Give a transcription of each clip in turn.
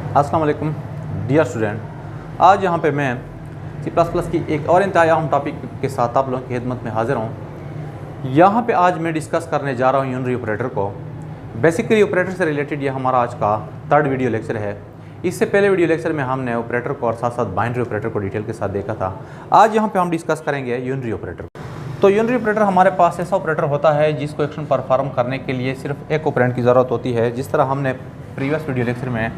अस्सलाम वालेकुम dear student, आज यहाँ पे मैं C++ की एक और इंतहाई अहम टॉपिक के साथ आप लोगों की खिदमत में हाजिर हूँ। यहाँ पे आज मैं डिस्कस करने जा रहा हूँ यूनरी ऑपरेटर को। बेसिकली ऑपरेटर से रिलेटेड ये हमारा आज का थर्ड वीडियो लेक्चर है। इससे पहले वीडियो लेक्चर में हमने ऑपरेटर को और साथ साथ बाइनरी ऑपरेटर को डिटेल के साथ देखा था। आज यहाँ पर हम डिस्कस करेंगे यूनरी ऑपरेटर। तो यूनरी ऑपरेटर हमारे पास ऐसा ऑपरेटर होता है जिसको एक्शन परफॉर्म करने के लिए सिर्फ एक ऑपरेंड की ज़रूरत होती है। जिस तरह हमने प्रीवियस वीडियो लेक्चर में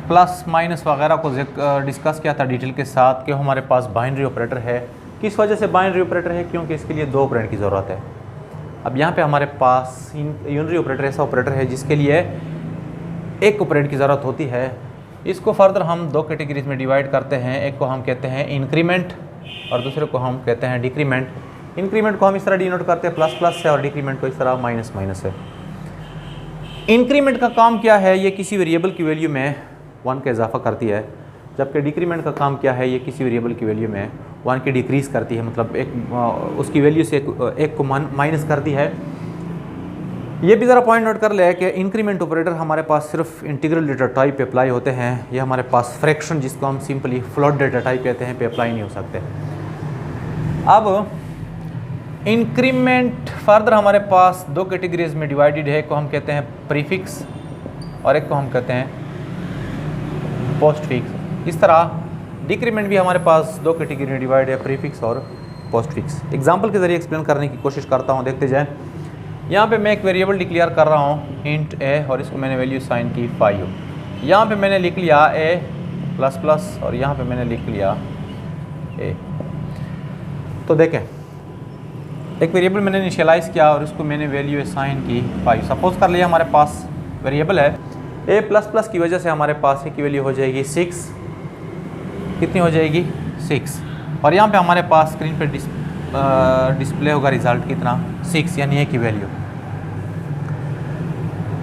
प्लस माइनस वगैरह को डिस्कस किया था डिटेल के साथ कि हमारे पास बाइनरी ऑपरेटर है। किस वजह से बाइनरी ऑपरेटर है? क्योंकि इसके लिए दो ऑपरेंड की ज़रूरत है। अब यहाँ पे हमारे पास यूनरी ऑपरेटर ऐसा ऑपरेटर है जिसके लिए एक ऑपरेंड की ज़रूरत होती है। इसको फर्दर हम दो कैटेगरीज में डिवाइड करते हैं। एक को हम कहते हैं इंक्रीमेंट और दूसरे को हम कहते हैं डिक्रीमेंट। इंक्रीमेंट को हम इस तरह डिनोट करते हैं प्लस प्लस से और डिक्रीमेंट को इस तरह माइनस माइनस से। इंक्रीमेंट का काम क्या है? ये किसी वेरिएबल की वैल्यू में 1 का इजाफा करती है, जबकि डिक्रीमेंट का काम क्या है? ये किसी वेरिएबल की वैल्यू में 1 की डिक्रीज़ करती है, मतलब उसकी वैल्यू से एक को माइनस करती है। ये भी ज़रा पॉइंट नोट कर ले कि इंक्रीमेंट ऑपरेटर हमारे पास सिर्फ इंटीग्रल डेटा टाइप पे अप्लाई होते हैं। ये हमारे पास फ्रैक्शन, जिसको हम सिंपली फ्लोट डेटा टाइप कहते हैं, पे अप्लाई नहीं हो सकते। अब इंक्रीमेंट फर्दर हमारे पास दो कैटेगरीज में डिवाइडेड है। एक को हम कहते हैं प्रीफिक्स और एक को हम कहते हैं पोस्ट फिक्स। इस तरह डिक्रीमेंट भी हमारे पास दो कैटेगरी में डिवाइड है, प्रीफिक्स और पोस्ट फिक्स। एग्जांपल के जरिए एक्सप्लेन करने की कोशिश करता हूँ, देखते जाएं। यहाँ पे मैं एक वेरिएबल डिक्लेयर कर रहा हूँ इंट ए और इसको मैंने वैल्यू साइन की 5। यहाँ पे मैंने लिख लिया ए प्लस प्लस और यहाँ पे मैंने लिख लिया ए। तो देखें, एक वेरिएबल मैंने इनिशियलाइज़ किया और उसको मैंने वैल्यू साइन की 5। सपोज कर लिया हमारे पास वेरिएबल है ए प्लस प्लस की वजह से हमारे पास ए की वैल्यू हो जाएगी 6। कितनी हो जाएगी? 6। और यहाँ पे हमारे पास स्क्रीन पे डिस्प्ले होगा रिजल्ट कितना? 6, यानी ए की वैल्यू।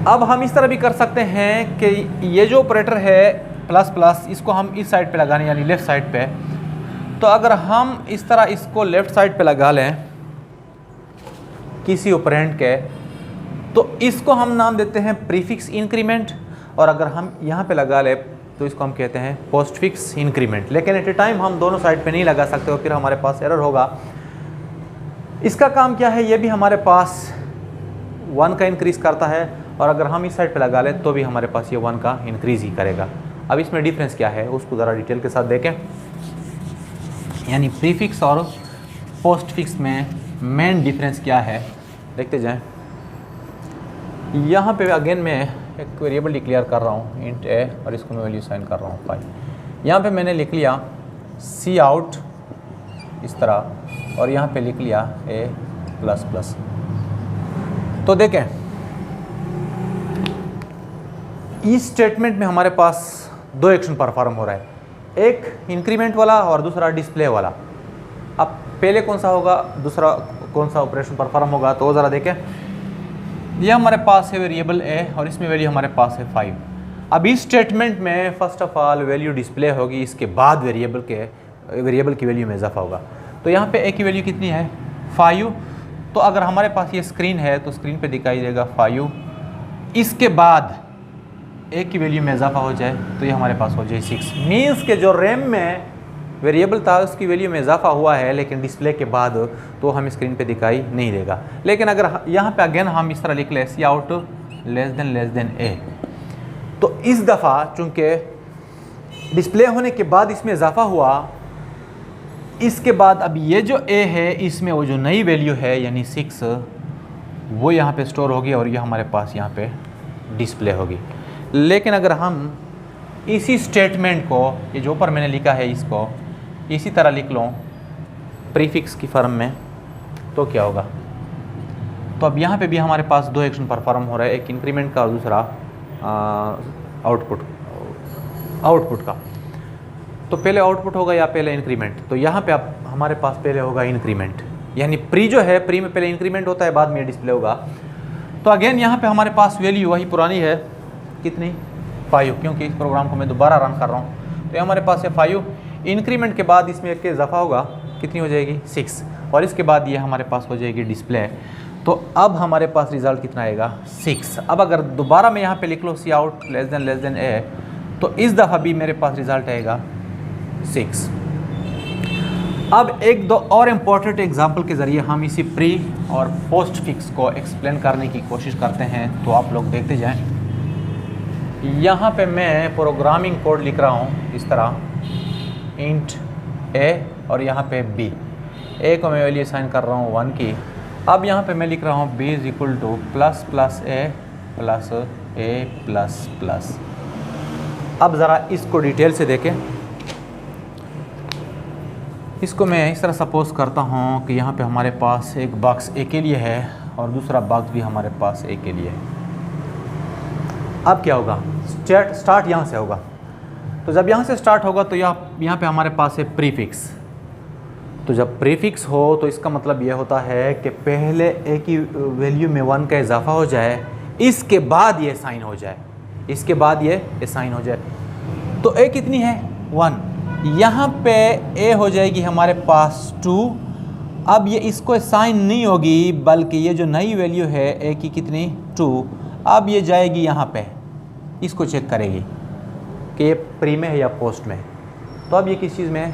अब हम इस तरह भी कर सकते हैं कि ये जो ऑपरेटर है प्लस प्लस, इसको हम इस साइड पे लगाने, यानी लेफ़्ट साइड पे। तो अगर हम इस तरह इसको लेफ़्ट साइड पे लगा लें किसी ऑपरेंड के, तो इसको हम नाम देते हैं प्रीफिक्स इंक्रीमेंट। और अगर हम यहाँ पे लगा ले तो इसको हम कहते हैं पोस्ट फिक्स इंक्रीमेंट। लेकिन एट ए टाइम हम दोनों साइड पे नहीं लगा सकते और फिर हमारे पास एरर होगा। इसका काम क्या है? ये भी हमारे पास 1 का इंक्रीज़ करता है और अगर हम इस साइड पे लगा ले तो भी हमारे पास ये 1 का इंक्रीज़ ही करेगा। अब इसमें डिफरेंस क्या है उसको ज़रा डिटेल के साथ देखें। यानी प्रीफिक्स और पोस्ट फिक्स में मेन डिफरेंस क्या है, देखते जाएं। यहाँ पे अगेन मैं एक वेरिएबल डिक्लेयर कर रहा हूँ इंट ए और इसको मैं वैल्यू साइन कर रहा हूँ 5। यहाँ पे मैंने लिख लिया सी आउट इस तरह और यहाँ पे लिख लिया ए प्लस प्लस। तो देखें, इस स्टेटमेंट में हमारे पास दो एक्शन परफॉर्म हो रहा है, एक इंक्रीमेंट वाला और दूसरा डिस्प्ले वाला। अब पहले कौन सा होगा, दूसरा कौन सा ऑपरेशन परफॉर्म होगा, तो ज़रा देखें। ये हमारे पास है वेरिएबल ए और इसमें वैल्यू हमारे पास है 5। अब इस स्टेटमेंट में first of all value display होगी, इसके बाद वेरिएबल की वैल्यू में इजाफा होगा। तो यहाँ पे ए की वैल्यू कितनी है? 5। तो अगर हमारे पास ये स्क्रीन है तो स्क्रीन पे दिखाई देगा 5। इसके बाद ए की वैल्यू में इजाफा हो जाए तो ये हमारे पास हो जाए 6। मीन्स के जो रैम में वेरिएबल था उसकी वैल्यू में इजाफा हुआ है, लेकिन डिस्प्ले के बाद तो हमें स्क्रीन पे दिखाई नहीं देगा। लेकिन अगर यहाँ पे अगेन हम इस तरह लिख लें सी आउट लेस देन ए, तो इस दफ़ा चूँकि डिस्प्ले होने के बाद इसमें इजाफा हुआ, इसके बाद अब ये जो ए है इसमें वो जो नई वैल्यू है यानी 6 वो यहाँ पे स्टोर होगी और ये हमारे पास यहाँ पे डिस्प्ले होगी। लेकिन अगर हम इसी स्टेटमेंट को, ये जो ऊपर मैंने लिखा है, इसको इसी तरह लिख लो प्रीफिक्स की फॉर्म में, तो क्या होगा? तो अब यहाँ पे भी हमारे पास दो एक्शन परफॉर्म हो रहा है, एक इंक्रीमेंट का और दूसरा आउटपुट का। तो पहले आउटपुट होगा या पहले इंक्रीमेंट? तो यहाँ पे अब हमारे पास पहले होगा इंक्रीमेंट, यानी प्री जो है, प्री में पहले इंक्रीमेंट होता है, बाद में डिस्प्ले होगा। तो अगेन यहाँ पे हमारे पास वैल्यू वही पुरानी है, कितनी? 5, क्योंकि इस प्रोग्राम को मैं दोबारा रन कर रहा हूँ। तो हमारे पास है 5। इंक्रीमेंट के बाद इसमें एक इजाफा होगा, कितनी हो जाएगी? 6। और इसके बाद ये हमारे पास हो जाएगी डिस्प्ले। तो अब हमारे पास रिजल्ट कितना आएगा? 6। अब अगर दोबारा मैं यहाँ पे लिख लो सी आउट लेस देन ए, तो तो इस दफ़ा भी मेरे पास रिज़ल्ट आएगा 6। अब एक दो और इम्पोर्टेंट एग्जांपल के ज़रिए हम इसी प्री और पोस्ट फिक्स को एक्सप्लेन करने की कोशिश करते हैं, तो आप लोग देखते जाएं। यहाँ पे मैं प्रोग्रामिंग कोड लिख रहा हूँ इस तरह, इंट a और यहाँ पे b। a को मैं वैल्यू असाइन कर रहा हूँ 1 की। अब यहाँ पे मैं लिख रहा हूँ b is equal two plus plus a plus a plus plus. अब ज़रा इसको डिटेल से देखें। इसको मैं इस तरह सपोज करता हूँ कि यहाँ पे हमारे पास एक बॉक्स a के लिए है और दूसरा बॉक्स भी हमारे पास a के लिए है। अब क्या होगा, स्टार्ट यहाँ से होगा। तो जब यहाँ से स्टार्ट होगा तो यहाँ पे हमारे पास है प्रीफिक्स। तो जब प्रीफिक्स हो तो इसका मतलब ये होता है कि पहले a की वैल्यू में 1 का इजाफा हो जाए, इसके बाद ये साइन हो जाए, इसके बाद ये साइन हो जाए। तो a कितनी है 1, यहाँ पे a हो जाएगी हमारे पास 2। अब ये इसको साइन नहीं होगी, बल्कि ये जो नई वैल्यू है a की कितनी 2, अब ये जाएगी यहाँ पे, इसको चेक करेगी कि ये प्री में है या पोस्ट में है। तो अब ये किस चीज़ में है,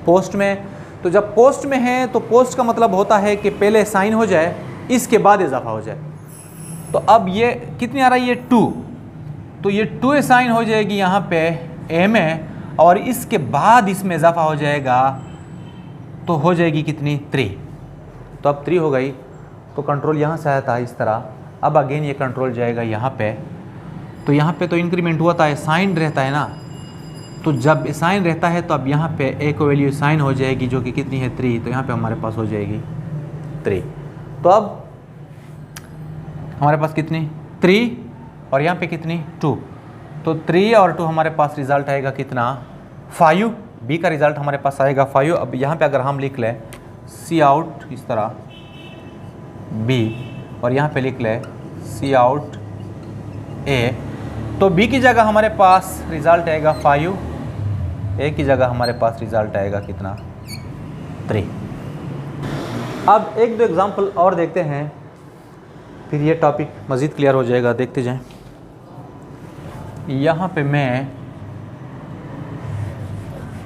पोस्ट में। तो जब पोस्ट में है तो पोस्ट का मतलब होता है कि पहले साइन हो जाए, इसके बाद इजाफा हो जाए। तो अब ये कितनी आ रही है 2, तो ये 2 साइन हो जाएगी यहाँ पे a में, और इसके बाद इसमें इजाफा हो जाएगा तो हो जाएगी कितनी 3। तो अब 3 हो गई, तो कंट्रोल यहाँ से आया था इस तरह। अब अगेन ये कंट्रोल जाएगा यहाँ पे। तो यहाँ पे तो इंक्रीमेंट हुआ था, साइन रहता है ना, तो जब साइन रहता है तो अब यहाँ पे a को वैल्यू साइन हो जाएगी जो कि कितनी है 3। तो यहाँ पे हमारे पास हो जाएगी 3। तो अब हमारे पास कितनी 3 और यहाँ पे कितनी 2। तो 3 और 2 हमारे पास रिज़ल्ट आएगा कितना 5। b का रिज़ल्ट हमारे पास आएगा 5। अब यहाँ पे अगर हम लिख लें सी आउट इस तरह b और यहाँ पे लिख लें सी आउट a, तो b की जगह हमारे पास रिज़ल्ट आएगा 5, a की जगह हमारे पास रिज़ल्ट आएगा कितना 3। अब एक दो एग्जांपल और देखते हैं, फिर ये टॉपिक मज़ीद क्लियर हो जाएगा। देखते जाएं। यहाँ पे मैं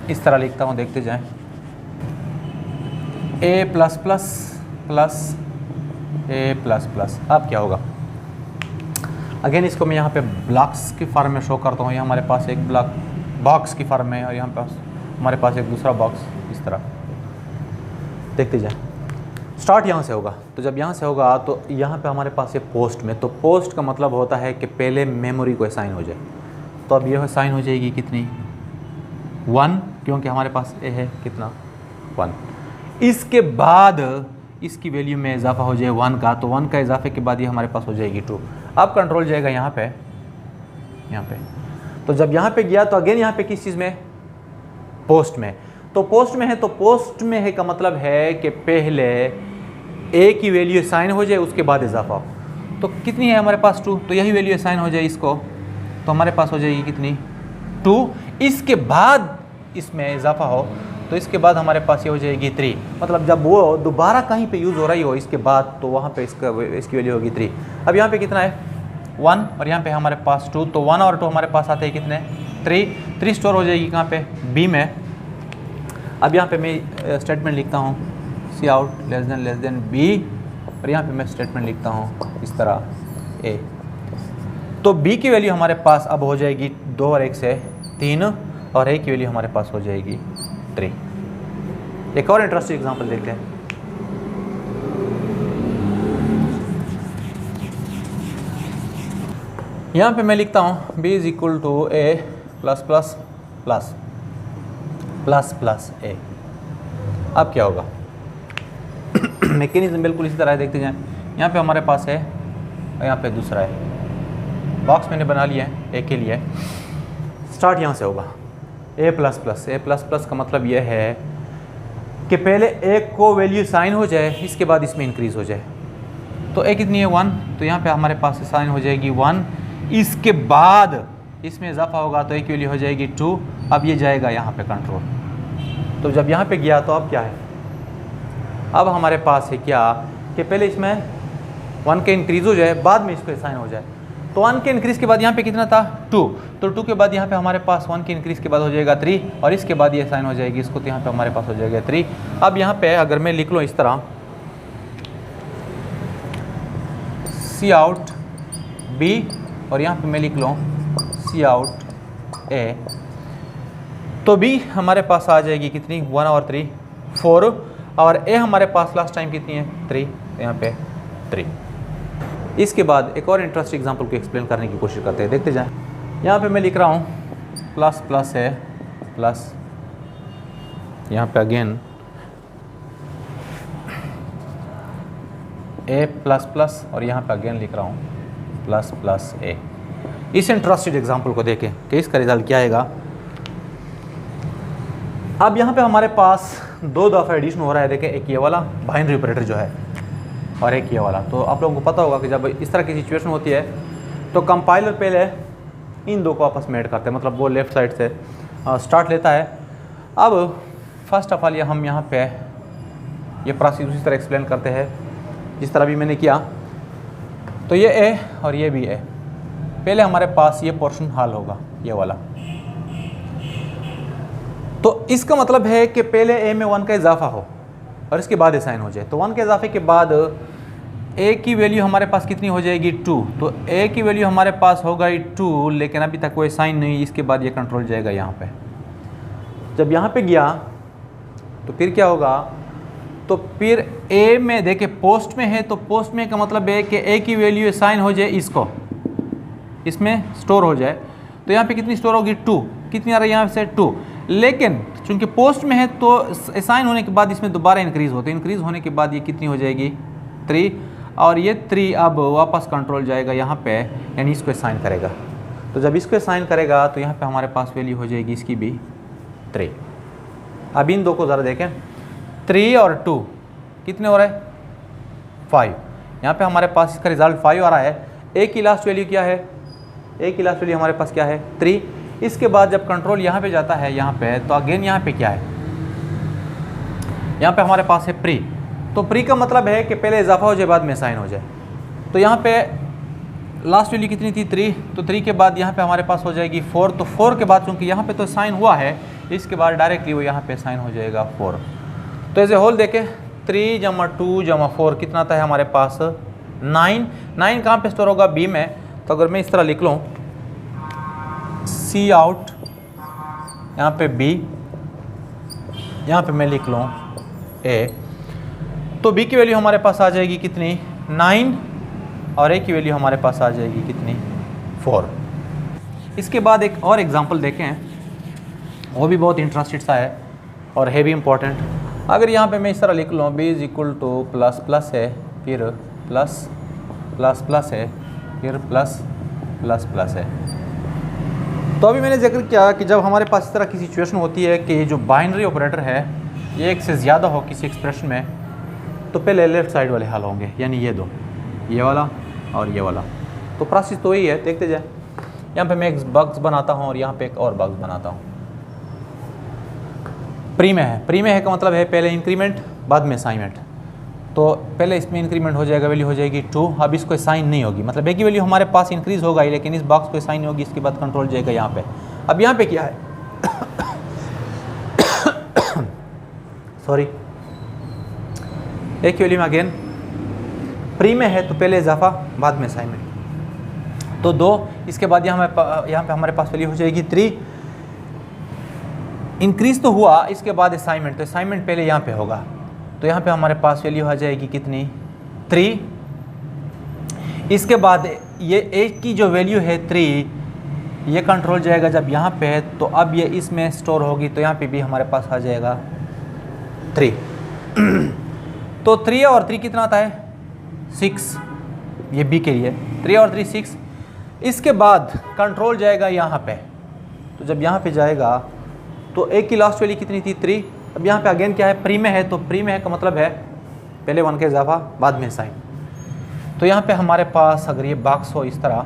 इस तरह लिखता हूँ, देखते जाएं। a plus plus plus a plus plus. अब क्या होगा, अगेन इसको मैं यहाँ पे ब्लॉक्स की फॉर्म में शो करता हूँ। यहाँ हमारे पास एक ब्लॉक बॉक्स की फॉर्म में, और यहाँ पास हमारे पास एक दूसरा बॉक्स इस तरह। देखते जाएं। स्टार्ट यहाँ से होगा, तो जब यहाँ से होगा तो यहाँ पे हमारे पास है पोस्ट में। तो पोस्ट का मतलब होता है कि पहले मेमोरी को साइन हो जाए। तो अब यह साइन हो जाएगी कितनी 1, क्योंकि हमारे पास ए है कितना 1। इसके बाद इसकी वैल्यू में इजाफा हो जाए 1 का, तो 1 का इजाफे के बाद ये हमारे पास हो जाएगी 2। अब कंट्रोल जाएगा यहाँ पे। तो जब यहाँ पे गया तो अगेन यहाँ पे किस चीज़ में, पोस्ट में। तो पोस्ट में है, तो पोस्ट में है का मतलब है कि पहले a की वैल्यू साइन हो जाए, उसके बाद इजाफा हो। तो कितनी है हमारे पास 2, तो यही वैल्यू साइन हो जाए इसको, तो हमारे पास हो जाएगी कितनी 2। इसके बाद इसमें इजाफा हो तो इसके बाद हमारे पास ये हो जाएगी 3। मतलब जब वो दोबारा कहीं पे यूज़ हो रही हो इसके बाद, तो वहाँ पे इसकी वैल्यू होगी 3। अब यहाँ पे कितना है 1 और यहाँ पे हमारे पास 2, तो 1 और 2 हमारे पास आते हैं कितने 3 स्टोर हो जाएगी कहाँ पे b में। अब यहाँ पे मैं स्टेटमेंट लिखता हूँ सी आउट लेस देन b, और यहाँ पे मैं स्टेटमेंट लिखता हूँ इस तरह a। तो b की वैल्यू हमारे पास अब हो जाएगी 2 और 1 से 3, और a की वैल्यू हमारे पास हो जाएगी 3। एक और इंटरेस्टिंग एग्जांपल देखते हैं। यहाँ पे मैं लिखता हूँ b is equal to a plus plus plus plus plus a। अब क्या होगा, मैकेनिज्म बिल्कुल इसी तरह है। देखते जाएं। यहाँ पे हमारे पास है और यहाँ पे दूसरा है। बॉक्स मैंने बना लिया है a के लिए। स्टार्ट यहाँ से होगा a plus plus. a plus plus का मतलब यह है कि पहले a को वैल्यू साइन हो जाए, इसके बाद इसमें इंक्रीज़ हो जाए। तो a कितनी है 1, तो यहाँ पे हमारे पास साइन हो जाएगी 1। इसके बाद इसमें इजाफा होगा तो a की वैल्यू हो जाएगी 2। अब ये जाएगा यहाँ पे कंट्रोल। तो जब यहाँ पे गया तो अब क्या है, अब हमारे पास है क्या कि पहले इसमें 1 के इंक्रीज़ हो जाए, बाद में इसको साइन हो जाए। तो 1 के इंक्रीज़ के बाद यहाँ पे कितना था 2, तो 2 के बाद यहाँ पे हमारे पास 1 के इंक्रीज़ के बाद हो जाएगा 3 और इसके बाद ये साइन हो जाएगी इसको, तो यहाँ पे हमारे पास हो जाएगा 3। अब यहाँ पे अगर मैं लिख लूँ इस तरह सी आउट बी और यहाँ पे मैं लिख लूँ सी आउट ए, तो बी हमारे पास आ जाएगी कितनी 1 और 3 4 और ए हमारे पास लास्ट टाइम कितनी है 3, यहाँ पे 3। इसके बाद एक और इंटरेस्टिंग एग्जांपल को एक्सप्लेन करने की कोशिश करते हैं, देखते जाएं। यहाँ पे मैं लिख रहा हूँ प्लस प्लस है प्लस, यहाँ पे अगेन ए प्लस प्लस और यहाँ पे अगेन लिख रहा हूँ प्लस प्लस ए। इस इंटरेस्टिंग एग्जांपल को देखें कि इसका रिजल्ट क्या आएगा। अब यहाँ पे हमारे पास 2 दफ़ा एडिशन हो रहा है, देखें एक ये वाला बाइनरी ऑपरेटर जो है और एक ये वाला। तो आप लोगों को पता होगा कि जब इस तरह की सिचुएशन होती है तो कंपाइलर पहले इन दो को आपस में ऐड करते हैं, मतलब वो लेफ़्ट साइड से स्टार्ट लेता है। अब फर्स्ट ऑफ ऑल हम यहाँ पे ये प्रोसेस उसी तरह एक्सप्लेन करते हैं जिस तरह भी मैंने किया। तो ये ए और ये भी ए, पहले हमारे पास ये पोर्शन हल होगा ये वाला, तो इसका मतलब है कि पहले ए में 1 का इजाफा हो और इसके बाद साइन हो जाए। तो 1 के इजाफे के बाद ए की वैल्यू हमारे पास कितनी हो जाएगी 2, तो ए की वैल्यू हमारे पास हो गई 2, लेकिन अभी तक कोई साइन नहीं, इसके बाद ये कंट्रोल जाएगा यहाँ पे। जब यहाँ पे गया तो फिर क्या होगा, तो फिर ए में देखे पोस्ट में है, तो पोस्ट में का मतलब है कि ए की वैल्यू साइन हो जाए इसको, इसमें स्टोर हो जाए। तो यहाँ पे कितनी स्टोर होगी 2, कितनी आ रही है यहाँ से 2, लेकिन चूंकि पोस्ट में है तो असाइन होने के बाद इसमें दोबारा इंक्रीज़ होते हैं, इंक्रीज़ होने के बाद ये कितनी हो जाएगी 3 और ये 3 अब वापस कंट्रोल जाएगा यहाँ पे, यानी इसको असाइन करेगा। तो जब इसको असाइन करेगा तो यहाँ पे हमारे पास वैल्यू हो जाएगी इसकी भी 3। अब इन दो को ज़रा देखें, 3 और 2 कितने हो रहे हैं 5, यहाँ पे हमारे पास इसका रिजल्ट 5 आ रहा है। ए की लास्ट वैल्यू क्या है, ए की लास्ट वैल्यू हमारे पास क्या है 3। इसके बाद जब कंट्रोल यहाँ पे जाता है यहाँ पे, तो अगेन यहाँ पे क्या है, यहाँ पे हमारे पास है प्री। तो प्री का मतलब है कि पहले इजाफा हो जाए बाद में साइन हो जाए। तो यहाँ पे लास्ट वैल्यू कितनी थी 3, तो 3 के बाद यहाँ पे हमारे पास हो जाएगी 4। तो 4 के बाद चूँकि यहाँ पे तो साइन हुआ है, इसके बाद डायरेक्टली वो यहाँ पे साइन हो जाएगा 4। तो एज ए होल देखें 3 जमा 2 जमा 4 कितना आता है हमारे पास 9। 9 कहाँ पे स्टोर होगा बी में। तो अगर मैं इस तरह लिख लूँ सी आउट, यहाँ पे बी, यहाँ पे मैं लिख लूँ ए, तो बी की वैल्यू हमारे पास आ जाएगी कितनी 9 और ए की वैल्यू हमारे पास आ जाएगी कितनी 4। इसके बाद एक और एग्जांपल देखें, वो भी बहुत इंटरेस्टेड सा है और है भी इम्पोर्टेंट। अगर यहाँ पे मैं इस तरह लिख लूँ b is equal two plus plus है, फिर प्लस प्लस प्लस है, फिर प्लस प्लस प्लस है। तो अभी मैंने जिक्र किया कि जब हमारे पास इस तरह की सिचुएशन होती है कि जो बाइनरी ऑपरेटर है ये एक से ज़्यादा हो किसी एक्सप्रेशन में, तो पहले लेफ़्ट साइड वाले हल होंगे, यानी ये दो, ये वाला और ये वाला। तो प्रोसेस तो यही है, देखते जाए। यहाँ पे मैं एक बॉक्स बनाता हूँ और यहाँ पे एक और बॉक्स बनाता हूँ। प्री में है, प्री में है का मतलब है पहले इंक्रीमेंट बाद में असाइनमेंट। तो पहले इसमें इंक्रीमेंट हो जाएगा, वैल्यू हो जाएगी 2। अब इसको साइन नहीं होगी, मतलब एक ही वैल्यू हमारे पास इंक्रीज़ होगा ही, लेकिन इस बॉक्स को साइन नहीं होगी। इसके बाद कंट्रोल जाएगा यहाँ पे। अब यहाँ पे क्या है सॉरी, एक वैल्यू में अगेन प्री में है तो पहले इजाफा बाद में असाइनमेंट, तो 2। इसके बाद यहाँ पे हमारे पास वैल्यू हो जाएगी 3। इंक्रीज़ तो हुआ, इसके बाद असाइनमेंट, तो असाइनमेंट पहले यहाँ पे होगा, तो यहाँ पे हमारे पास वैल्यू आ जाएगी कितनी 3। इसके बाद ये ए की जो वैल्यू है 3, ये कंट्रोल जाएगा जब यहाँ पे है, तो अब ये इसमें स्टोर होगी, तो यहाँ पे भी हमारे पास आ जाएगा 3। तो 3 और 3 कितना आता है 6, ये बी के लिए 3 और 3 6। इसके बाद कंट्रोल जाएगा यहाँ पे, तो जब यहाँ पे जाएगा तो ए की लास्ट वैल्यू कितनी थी 3। अब यहाँ पे अगेन क्या है, प्री में है, तो प्री में है का मतलब है पहले 1 का इजाफा बाद में साइन। तो यहाँ पे हमारे पास अगर ये बॉक्स हो इस तरह,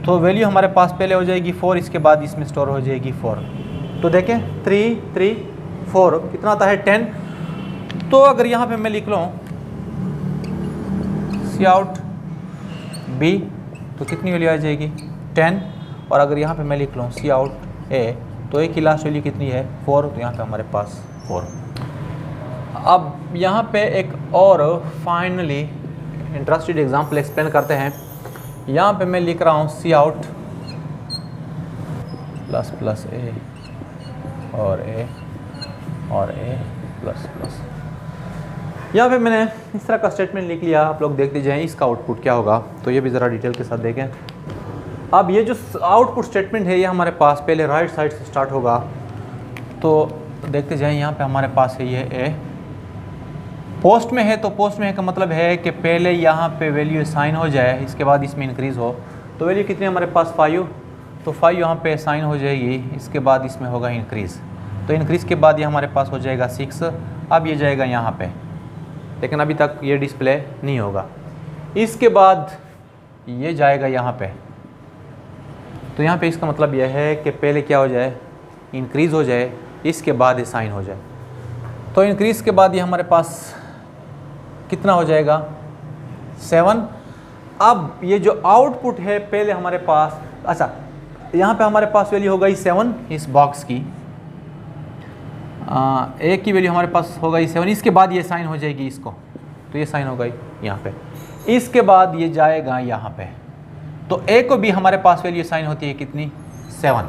तो वैल्यू हमारे पास पहले हो जाएगी 4, इसके बाद इसमें स्टोर हो जाएगी 4। तो देखें 3 3 4 कितना आता है 10। तो अगर यहाँ पे मैं लिख लूँ सी आउट बी तो कितनी वैल्यू आ जाएगी 10। और अगर यहाँ पे मैं लिख लूँ सी आउट ए तो ए की लास्ट वैल्यू कितनी है 4, तो यहाँ पे हमारे पास 4। अब यहाँ पे एक और फाइनली इंटरेस्टेड एग्जांपल एक्सप्लेन करते हैं। यहाँ पे मैं लिख रहा हूँ सी आउट प्लस प्लस ए और ए और ए प्लस प्लस। यहाँ पे मैंने इस तरह का स्टेटमेंट लिख लिया, आप लोग देख लीजिए इसका आउटपुट क्या होगा। तो ये भी ज़रा डिटेल के साथ देखें। अब ये जो आउटपुट स्टेटमेंट है ये हमारे पास पहले राइट साइड से स्टार्ट होगा, तो देखते जाएं। यहाँ पे हमारे पास है ये ए, पोस्ट में है तो पोस्ट में है का मतलब है कि पहले यहाँ पे वैल्यू साइन हो जाए, इसके बाद इसमें इंक्रीज़ हो। तो वैल्यू कितनी हमारे पास 5, तो 5 यहाँ पे साइन हो जाएगी, इसके बाद इसमें होगा इंक्रीज़। तो इंक्रीज़ के बाद ये हमारे पास हो जाएगा 6। अब ये जाएगा यहाँ पे, लेकिन अभी तक ये डिस्प्ले नहीं होगा। इसके बाद ये जाएगा यहाँ पे, तो यहाँ पे इसका मतलब यह है कि पहले क्या हो जाए इंक्रीज़ हो जाए, इसके बाद ये साइन हो जाए। तो इंक्रीज़ के बाद ये हमारे पास कितना हो जाएगा 7। अब ये जो आउटपुट है पहले हमारे पास, अच्छा यहाँ पे हमारे पास वैल्यू हो गई 7 इस बॉक्स की, ए की वैल्यू हमारे पास हो गई 7। इसके बाद ये साइन हो जाएगी इसको, तो ये साइन हो गई यहाँ पे। इसके बाद ये जाएगा यहाँ पे, तो ए को भी हमारे पास वैल्यू साइन होती है कितनी 7।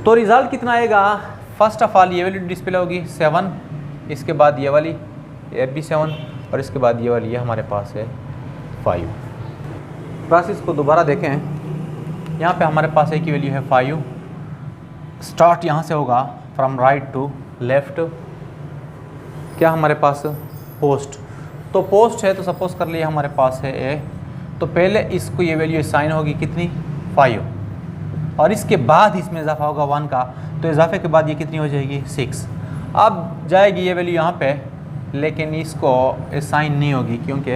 तो रिजल्ट कितना आएगा, फर्स्ट ऑफ ऑल ये वैल्यू डिस्प्ले होगी 7, इसके बाद ये वाली ये भी 7 और इसके बाद ये वाली ये हमारे पास है 5। प्रोसेस को दोबारा देखें। यहाँ पे हमारे पास ए की वैल्यू है 5, स्टार्ट यहाँ से होगा फ्रॉम राइट टू लेफ्ट। क्या हमारे पास पोस्ट, तो पोस्ट है तो सपोज कर लिए हमारे पास है ए, तो पहले इसको ये वैल्यू साइन होगी कितनी 5, और इसके बाद इसमें इजाफा होगा 1 का, तो इजाफे के बाद ये कितनी हो जाएगी 6। अब जाएगी ये वैल्यू यहाँ पे, लेकिन इसको साइन नहीं होगी क्योंकि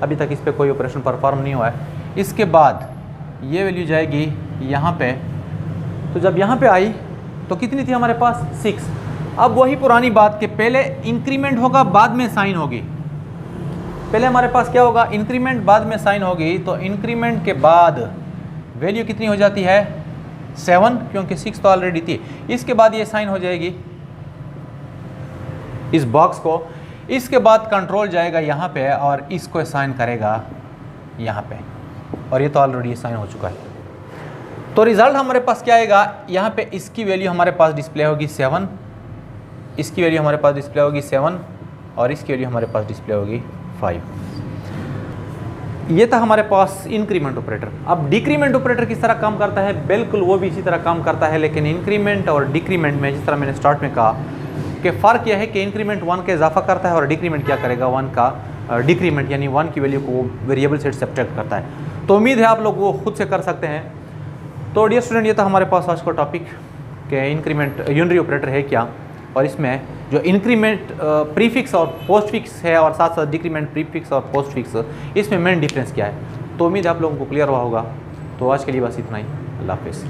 अभी तक इस पर कोई ऑपरेशन परफॉर्म नहीं हुआ है। इसके बाद ये वैल्यू जाएगी यहाँ पे, तो जब यहाँ पे आई तो कितनी थी हमारे पास 6। अब वही पुरानी बात कि पहले इंक्रीमेंट होगा बाद में साइन होगी। पहले हमारे पास क्या होगा इंक्रीमेंट बाद में साइन होगी, तो इंक्रीमेंट के बाद वैल्यू कितनी हो जाती है 7, क्योंकि 6 तो ऑलरेडी थी। इसके बाद ये साइन हो जाएगी इस बॉक्स को, इसके बाद कंट्रोल जाएगा यहाँ पे और इसको साइन करेगा यहाँ पे, और ये तो ऑलरेडी साइन हो चुका है। तो रिजल्ट हमारे पास क्या आएगा, यहाँ पे इसकी वैल्यू हमारे पास डिस्प्ले होगी 7, इसकी वैल्यू हमारे पास डिस्प्ले होगी 7 और इसकी वैल्यू हमारे पास डिस्प्ले होगी 5। ये था हमारे पास इंक्रीमेंट ऑपरेटर। अब डिक्रीमेंट ऑपरेटर किस तरह काम करता है, बिल्कुल वो भी इसी तरह काम करता है, लेकिन इंक्रीमेंट और डिक्रीमेंट में जिस तरह मैंने स्टार्ट में कहा कि फ़र्क यह है कि इंक्रीमेंट 1 का इजाफा करता है और डिक्रीमेंट क्या करेगा 1 का डिक्रीमेंट, यानी 1 की वैल्यू को वेरिएबल से सब्ट्रैक्ट करता है। तो उम्मीद है आप लोग वो खुद से कर सकते हैं। तो डियर स्टूडेंट, ये था हमारे पास आज का टॉपिक कि इंक्रीमेंट यूनरी ऑपरेटर है क्या, और इसमें जो इंक्रीमेंट प्रीफिक्स और पोस्टफिक्स है और साथ साथ डिक्रीमेंट प्रीफिक्स और पोस्टफिक्स, इसमें मेन डिफरेंस क्या है। तो उम्मीद है आप लोगों को क्लियर हुआ होगा। तो आज के लिए बस इतना ही। अल्लाह हाफिज़।